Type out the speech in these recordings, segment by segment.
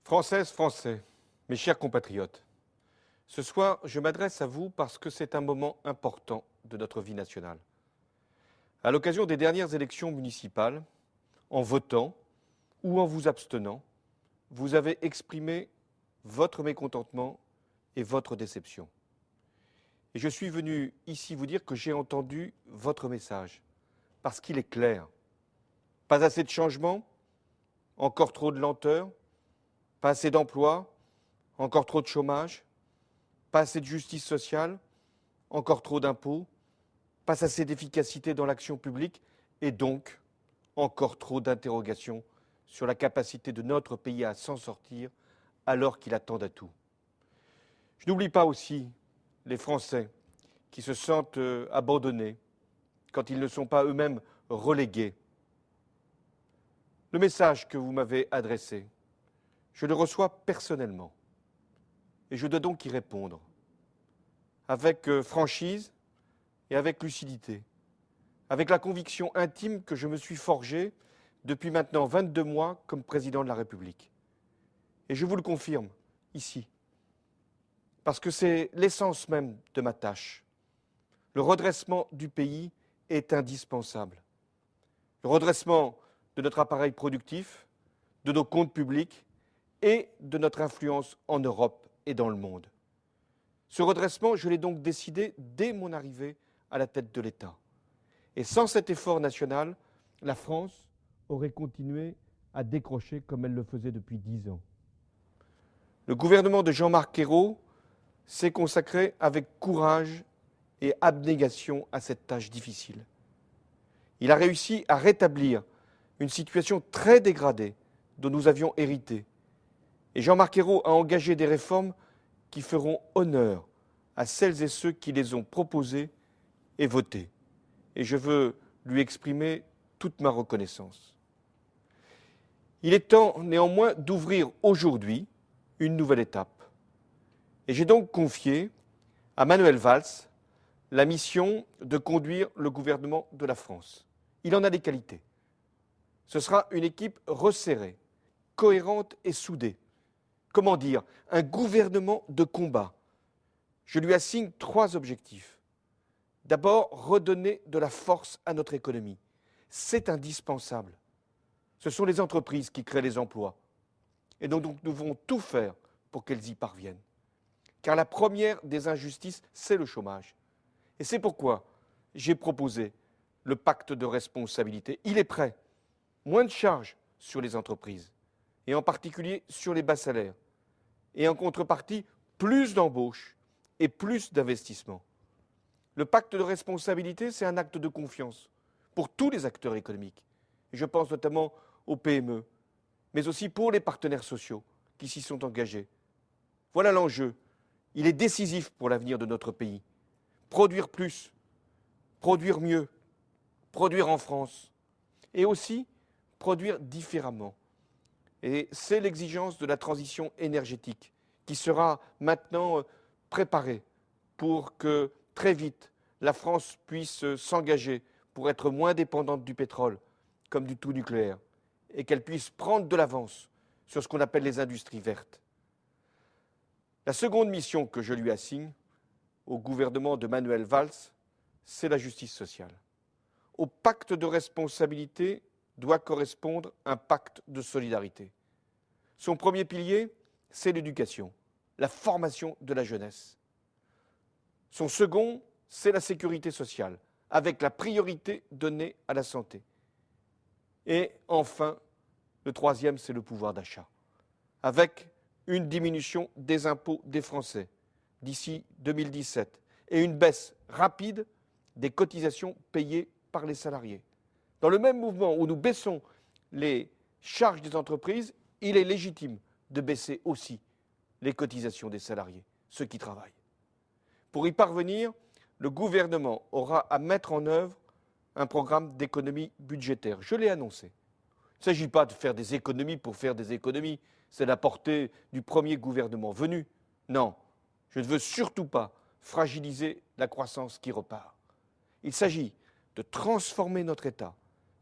Françaises, Français, mes chers compatriotes, ce soir, je m'adresse à vous parce que c'est un moment important de notre vie nationale. À l'occasion des dernières élections municipales, en votant ou en vous abstenant, vous avez exprimé votre mécontentement et votre déception. Et je suis venu ici vous dire que j'ai entendu votre message, parce qu'il est clair. Pas assez de changements, encore trop de lenteur, pas assez d'emplois, encore trop de chômage, pas assez de justice sociale, encore trop d'impôts, pas assez d'efficacité dans l'action publique et donc encore trop d'interrogations sur la capacité de notre pays à s'en sortir alors qu'il attend d'atouts. Je n'oublie pas aussi les Français qui se sentent abandonnés quand ils ne sont pas eux-mêmes relégués. Le message que vous m'avez adressé, je le reçois personnellement et je dois donc y répondre avec franchise et avec lucidité, avec la conviction intime que je me suis forgée depuis maintenant 22 mois comme président de la République. Et je vous le confirme ici, parce que c'est l'essence même de ma tâche. Le redressement du pays est indispensable. Le redressement de notre appareil productif, de nos comptes publics et de notre influence en Europe et dans le monde. Ce redressement, je l'ai donc décidé dès mon arrivée à la tête de l'État. Et sans cet effort national, la France aurait continué à décrocher comme elle le faisait depuis 10 ans. Le gouvernement de Jean-Marc Ayrault s'est consacré avec courage et abnégation à cette tâche difficile. Il a réussi à rétablir une situation très dégradée dont nous avions hérité. Et Jean-Marc Ayrault a engagé des réformes qui feront honneur à celles et ceux qui les ont proposées et votées. Et je veux lui exprimer toute ma reconnaissance. Il est temps néanmoins d'ouvrir aujourd'hui une nouvelle étape. Et j'ai donc confié à Manuel Valls la mission de conduire le gouvernement de la France. Il en a les qualités. Ce sera une équipe resserrée, cohérente et soudée. Comment dire? Un gouvernement de combat. Je lui assigne 3 objectifs. D'abord, redonner de la force à notre économie. C'est indispensable. Ce sont les entreprises qui créent les emplois. Et donc nous devons tout faire pour qu'elles y parviennent. Car la première des injustices, c'est le chômage. Et c'est pourquoi j'ai proposé le pacte de responsabilité. Il est prêt. Moins de charges sur les entreprises, et en particulier sur les bas salaires. Et en contrepartie, plus d'embauches et plus d'investissements. Le pacte de responsabilité, c'est un acte de confiance pour tous les acteurs économiques. Et je pense notamment aux PME, mais aussi pour les partenaires sociaux qui s'y sont engagés. Voilà l'enjeu. Il est décisif pour l'avenir de notre pays. Produire plus, produire mieux, produire en France et aussi produire différemment. Et c'est l'exigence de la transition énergétique qui sera maintenant préparée pour que très vite la France puisse s'engager pour être moins dépendante du pétrole comme du tout nucléaire et qu'elle puisse prendre de l'avance sur ce qu'on appelle les industries vertes. La seconde mission que je lui assigne au gouvernement de Manuel Valls, c'est la justice sociale. Au pacte de responsabilité doit correspondre un pacte de solidarité. Son premier pilier, c'est l'éducation, la formation de la jeunesse. Son second, c'est la sécurité sociale, avec la priorité donnée à la santé. Et enfin, le troisième, c'est le pouvoir d'achat, avec une diminution des impôts des Français d'ici 2017 et une baisse rapide des cotisations payées par les salariés. Dans le même mouvement où nous baissons les charges des entreprises, il est légitime de baisser aussi les cotisations des salariés, ceux qui travaillent. Pour y parvenir, le gouvernement aura à mettre en œuvre un programme d'économie budgétaire. Je l'ai annoncé. Il ne s'agit pas de faire des économies pour faire des économies. C'est la portée du premier gouvernement venu. Non, je ne veux surtout pas fragiliser la croissance qui repart. Il s'agit de transformer notre État,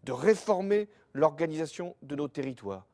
de réformer l'organisation de nos territoires